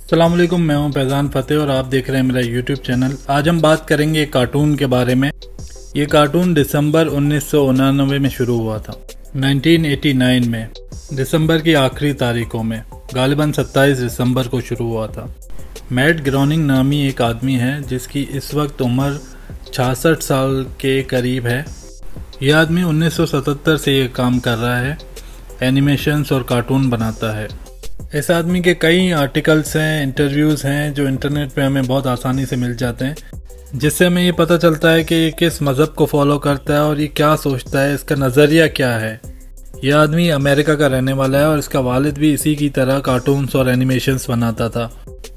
अस्सलाम वालेकुम, मैं हूं फैज़ान फ़तेह और आप देख रहे हैं मेरा यूट्यूब चैनल। आज हम बात करेंगे एक कार्टून के बारे में। ये कार्टून दिसंबर 1989 में शुरू हुआ था। 1989 में दिसंबर की आखिरी तारीखों में, गालिबन 27 दिसंबर को शुरू हुआ था। मैट ग्रोनिंग नामी एक आदमी है जिसकी इस वक्त उम्र 66 साल के करीब है। यह आदमी 1977 से ये काम कर रहा है, एनिमेशंस और कार्टून बनाता है। इस आदमी के कई आर्टिकल्स हैं, इंटरव्यूज़ हैं जो इंटरनेट पे हमें बहुत आसानी से मिल जाते हैं, जिससे हमें ये पता चलता है कि ये किस मज़हब को फॉलो करता है और ये क्या सोचता है, इसका नज़रिया क्या है। यह आदमी अमेरिका का रहने वाला है और इसका वालिद भी इसी की तरह कार्टून्स और एनिमेशंस बनाता था।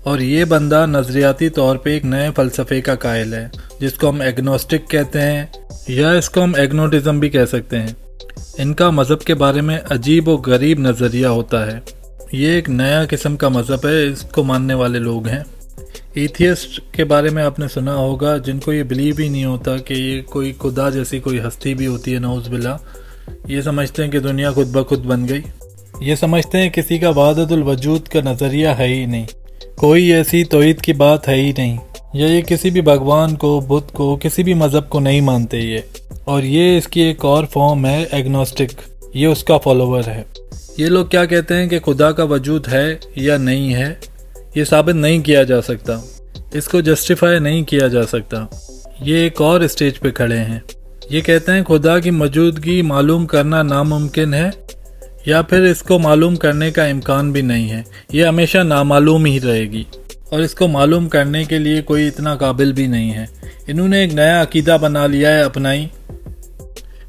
और ये बंदा नज़रियाती तौर पे एक नए फ़लसफ़े का कायल है जिसको हम एग्नोस्टिक कहते हैं, या इसको हम एग्नोटिज़म भी कह सकते हैं। इनका मज़हब के बारे में अजीब व गरीब नज़रिया होता है। ये एक नया किस्म का मज़हब है, इसको मानने वाले लोग हैं। एथियस्ट के बारे में आपने सुना होगा, जिनको ये बिलीव ही नहीं होता कि ये कोई खुदा जैसी कोई हस्ती भी होती है, नौज़-बिल्लाह। ये समझते हैं कि दुनिया खुद ब खुद बन गई। ये समझते हैं किसी का वहदतुल वजूद का नज़रिया है ही नहीं, कोई ऐसी तौहीद की बात है ही नहीं, या ये किसी भी भगवान को, बुद्ध को, किसी भी मज़हब को नहीं मानते ये। और ये इसकी एक और फॉर्म है एग्नोस्टिक, ये उसका फॉलोवर है। ये लोग क्या कहते हैं कि खुदा का वजूद है या नहीं है, ये साबित नहीं किया जा सकता, इसको जस्टिफाई नहीं किया जा सकता। ये एक और स्टेज पे खड़े हैं। ये कहते हैं खुदा की मौजूदगी मालूम करना नामुमकिन है, या फिर इसको मालूम करने का इम्कान भी नहीं है, ये हमेशा नामालूम ही रहेगी और इसको मालूम करने के लिए कोई इतना काबिल भी नहीं है। इन्होंने एक नया अकीदा बना लिया है अपना ही।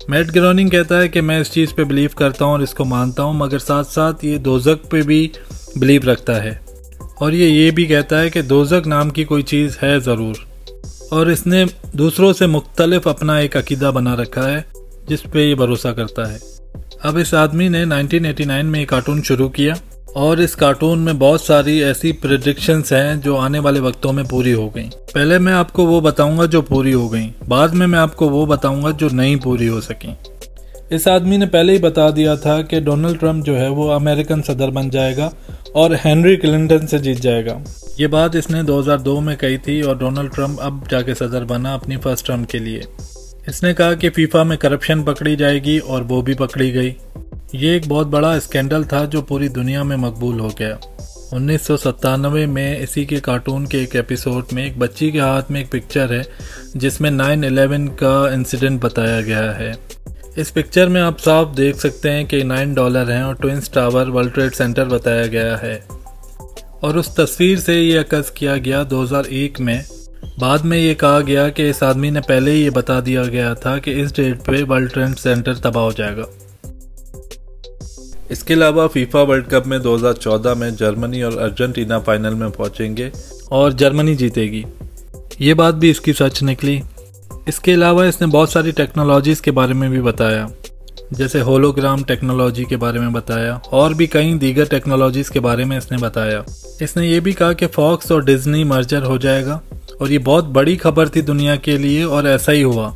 मैट ग्रोनिंग कहता है कि मैं इस चीज़ पे बिलीव करता हूँ और इसको मानता हूँ, मगर साथ साथ ये दोज़ख पे भी बिलीव रखता है। और ये भी कहता है कि दोज़ख नाम की कोई चीज़ है ज़रूर, और इसने दूसरों से मुख्तलिफ अपना एक अकीदा बना रखा है जिस पे ये भरोसा करता है। अब इस आदमी ने 1989 में एक कार्टून शुरू किया और इस कार्टून में बहुत सारी ऐसी प्रेडिक्शंस हैं जो आने वाले वक्तों में पूरी हो गई। पहले मैं आपको वो बताऊंगा जो पूरी हो गई, बाद में मैं आपको वो बताऊंगा जो नहीं पूरी हो सकी। इस आदमी ने पहले ही बता दिया था कि डोनाल्ड ट्रंप जो है वो अमेरिकन सदर बन जाएगा और हेनरी क्लिंटन से जीत जाएगा। ये बात इसने 2002 में कही थी और डोनाल्ड ट्रंप अब जाके सदर बना अपनी फर्स्ट टर्म के लिए। इसने कहा कि फीफा में करप्शन पकड़ी जाएगी और वो भी पकड़ी गई। ये एक बहुत बड़ा स्कैंडल था जो पूरी दुनिया में मकबूल हो गया। 1997 में इसी के कार्टून के एक एपिसोड में एक बच्ची के हाथ में एक पिक्चर है जिसमें 9/11 का इंसिडेंट बताया गया है। इस पिक्चर में आप साफ देख सकते हैं कि $9 हैं और twins tower, world trade centre बताया गया है। और उस तस्वीर से ये अकस किया गया 2001 में। बाद में ये कहा गया कि इस आदमी ने पहले ही ये बता दिया गया था कि इस डेट पे वर्ल्ड ट्रेड सेंटर तबाह हो जाएगा। इसके अलावा फीफा वर्ल्ड कप में 2014 में जर्मनी और अर्जेंटीना फाइनल में पहुंचेंगे और जर्मनी जीतेगी। ये बात भी इसकी सच निकली। इसके अलावा इसने बहुत सारी टेक्नोलॉजीज़ के बारे में भी बताया, जैसे होलोग्राम टेक्नोलॉजी के बारे में बताया और भी कई दीगर टेक्नोलॉजीज़ के बारे में इसने बताया। इसने ये भी कहा कि फॉक्स और डिज्नी मर्जर हो जाएगा और ये बहुत बड़ी खबर थी दुनिया के लिए और ऐसा ही हुआ।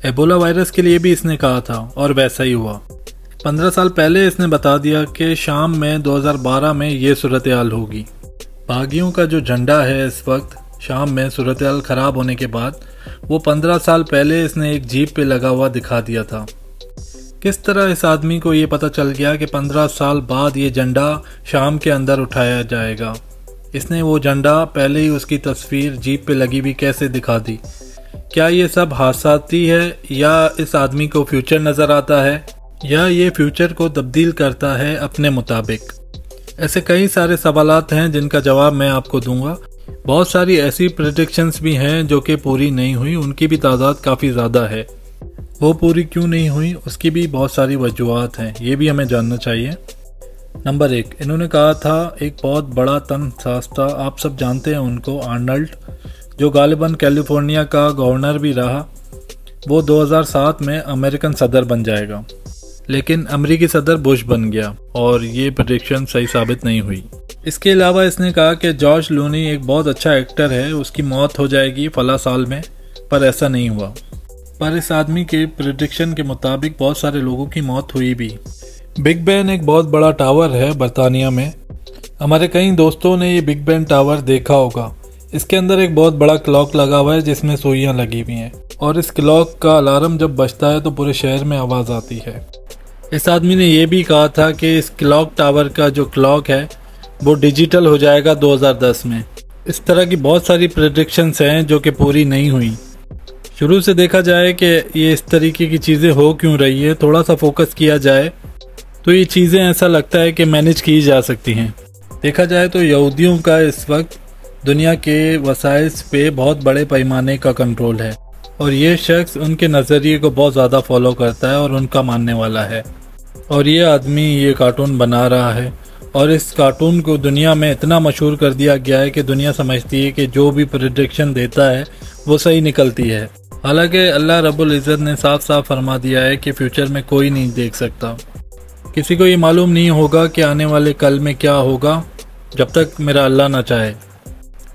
एबोला वायरस के लिए भी इसने कहा था और वैसा ही हुआ। 15 साल पहले इसने बता दिया कि शाम में 2012 में ये सूरत हाल होगी। बागियों का जो झंडा है इस वक्त शाम में सूरत हाल ख़राब होने के बाद, वो 15 साल पहले इसने एक जीप पे लगा हुआ दिखा दिया था। किस तरह इस आदमी को ये पता चल गया कि 15 साल बाद ये झंडा शाम के अंदर उठाया जाएगा? इसने वो झंडा पहले ही उसकी तस्वीर जीप पे लगी हुई कैसे दिखा दी? क्या ये सब हादसाती है या इस आदमी को फ्यूचर नज़र आता है, या ये फ्यूचर को तब्दील करता है अपने मुताबिक? ऐसे कई सारे सवालात हैं जिनका जवाब मैं आपको दूंगा। बहुत सारी ऐसी प्रेडिक्शंस भी हैं जो कि पूरी नहीं हुई, उनकी भी तादाद काफ़ी ज़्यादा है। वो पूरी क्यों नहीं हुई उसकी भी बहुत सारी वजूहात हैं, ये भी हमें जानना चाहिए। नंबर 1, इन्होंने कहा था एक बहुत बड़ा तन सास्ता, आप सब जानते हैं उनको, आर्नल्ड, जो गालिबन कैलिफोर्निया का गवर्नर भी रहा, वो 2007 में अमेरिकन सदर बन जाएगा। लेकिन अमेरिकी सदर बुश बन गया और ये प्रेडिक्शन सही साबित नहीं हुई। इसके अलावा इसने कहा कि जॉर्ज लूनी एक बहुत अच्छा एक्टर है, उसकी मौत हो जाएगी फला साल में, पर ऐसा नहीं हुआ। पर इस आदमी के प्रेडिक्शन के मुताबिक बहुत सारे लोगों की मौत हुई भी। बिग बैन एक बहुत बड़ा टावर है बरतानिया में, हमारे कई दोस्तों ने ये बिग बेन टावर देखा होगा। इसके अंदर एक बहुत बड़ा क्लॉक लगा हुआ है जिसमें सुइयां लगी हुई हैं और इस क्लॉक का अलार्म जब बजता है तो पूरे शहर में आवाज़ आती है। इस आदमी ने यह भी कहा था कि इस क्लॉक टावर का जो क्लॉक है वो डिजिटल हो जाएगा 2010 में। इस तरह की बहुत सारी प्रेडिक्शंस हैं जो कि पूरी नहीं हुई। शुरू से देखा जाए कि ये इस तरीके की चीज़ें हो क्यों रही है, थोड़ा सा फोकस किया जाए तो ये चीज़ें ऐसा लगता है कि मैनेज की जा सकती हैं। देखा जाए तो यहूदियों का इस वक्त दुनिया के वसाइल पे बहुत बड़े पैमाने का कंट्रोल है और ये शख्स उनके नज़रिए को बहुत ज़्यादा फॉलो करता है और उनका मानने वाला है। और ये आदमी ये कार्टून बना रहा है और इस कार्टून को दुनिया में इतना मशहूर कर दिया गया है कि दुनिया समझती है कि जो भी प्रेडिक्शन देता है वो सही निकलती है। हालांकि अल्लाह रब्बुल इज़्ज़त ने साफ साफ फरमा दिया है कि फ्यूचर में कोई नहीं देख सकता। किसी को ये मालूम नहीं होगा कि आने वाले कल में क्या होगा जब तक मेरा अल्लाह ना चाहे।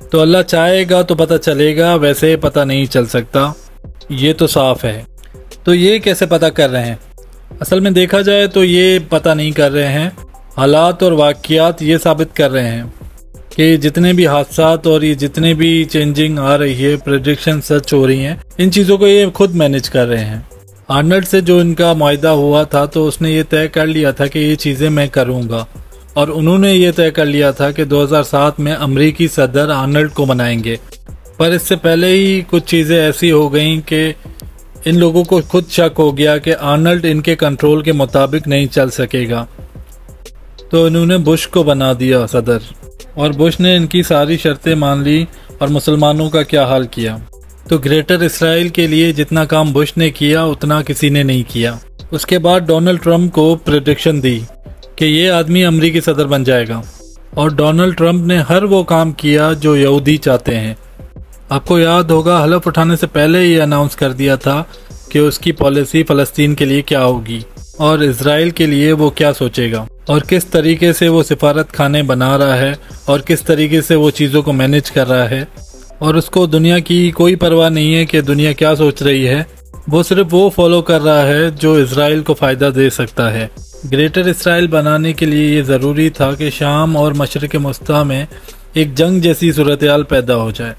तो अल्लाह चाहेगा तो पता चलेगा, वैसे पता नहीं चल सकता, ये तो साफ है। तो ये कैसे पता कर रहे हैं? असल में देखा जाए तो ये पता नहीं कर रहे हैं, हालात और वाक़ियात ये साबित कर रहे हैं कि जितने भी हादसात और ये जितने भी चेंजिंग आ रही है, प्रेडिक्शन सच हो रही हैं, इन चीज़ों को ये खुद मैनेज कर रहे हैं। आर्नल्ड से जो इनका मुआहदा हुआ था तो उसने ये तय कर लिया था कि ये चीज़ें मैं करूँगा और उन्होंने ये तय कर लिया था कि 2007 में अमरीकी सदर आर्नल्ड को बनाएंगे। पर इससे पहले ही कुछ चीज़ें ऐसी हो गई कि इन लोगों को खुद शक हो गया कि आर्नल्ड इनके कंट्रोल के मुताबिक नहीं चल सकेगा, तो इन्होंने बुश को बना दिया सदर और बुश ने इनकी सारी शर्तें मान ली और मुसलमानों का क्या हाल किया। तो ग्रेटर इसराइल के लिए जितना काम बुश ने किया उतना किसी ने नहीं किया। उसके बाद डोनाल्ड ट्रंप को प्रेडिक्शन दी कि ये आदमी अमरीकी सदर बन जाएगा और डोनाल्ड ट्रंप ने हर वो काम किया जो यहूदी चाहते हैं। आपको याद होगा हलफ उठाने से पहले ये अनाउंस कर दिया था कि उसकी पॉलिसी फ़लस्तीन के लिए क्या होगी और इजराइल के लिए वो क्या सोचेगा और किस तरीके से वो सिफारत खाने बना रहा है और किस तरीके से वो चीज़ों को मैनेज कर रहा है। और उसको दुनिया की कोई परवाह नहीं है कि दुनिया क्या सोच रही है, वो सिर्फ वो फॉलो कर रहा है जो इजराइल को फ़ायदा दे सकता है। ग्रेटर इसराइल बनाने के लिए ये ज़रूरी था कि शाम और मशरिक़ मुस्ता में एक जंग जैसी सूरत-ए-हाल पैदा हो जाए।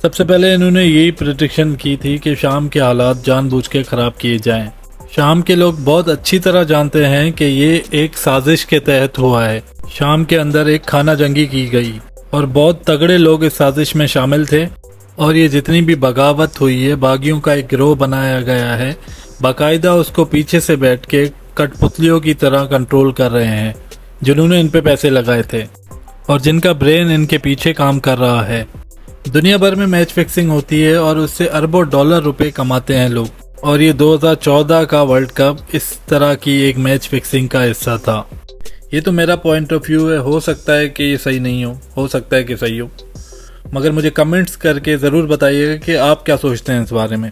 सबसे पहले इन्होंने यही प्रेडिक्शन की थी कि शाम के हालात जानबूझ के ख़राब किए जाएं। शाम के लोग बहुत अच्छी तरह जानते हैं कि ये एक साजिश के तहत हुआ है। शाम के अंदर एक खाना जंगी की गई और बहुत तगड़े लोग इस साजिश में शामिल थे और ये जितनी भी बगावत हुई है, बागियों का एक गिरोह बनाया गया है, बाकायदा उसको पीछे से बैठ के कठपुतलियों की तरह कंट्रोल कर रहे हैं, जिन्होंने इन पे पैसे लगाए थे और जिनका ब्रेन इनके पीछे काम कर रहा है। दुनिया भर में मैच फिक्सिंग होती है और उससे अरबों डॉलर रुपए कमाते हैं लोग और ये 2014 का वर्ल्ड कप इस तरह की एक मैच फिक्सिंग का हिस्सा था। ये तो मेरा पॉइंट ऑफ व्यू है, हो सकता है कि ये सही नहीं हो सकता है कि सही हो, मगर मुझे कमेंट्स करके ज़रूर बताइएगा कि आप क्या सोचते हैं इस बारे में।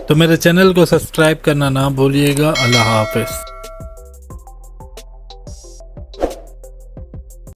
तो मेरे चैनल को सब्सक्राइब करना ना भूलिएगा। अल्लाह हाफ़िज़।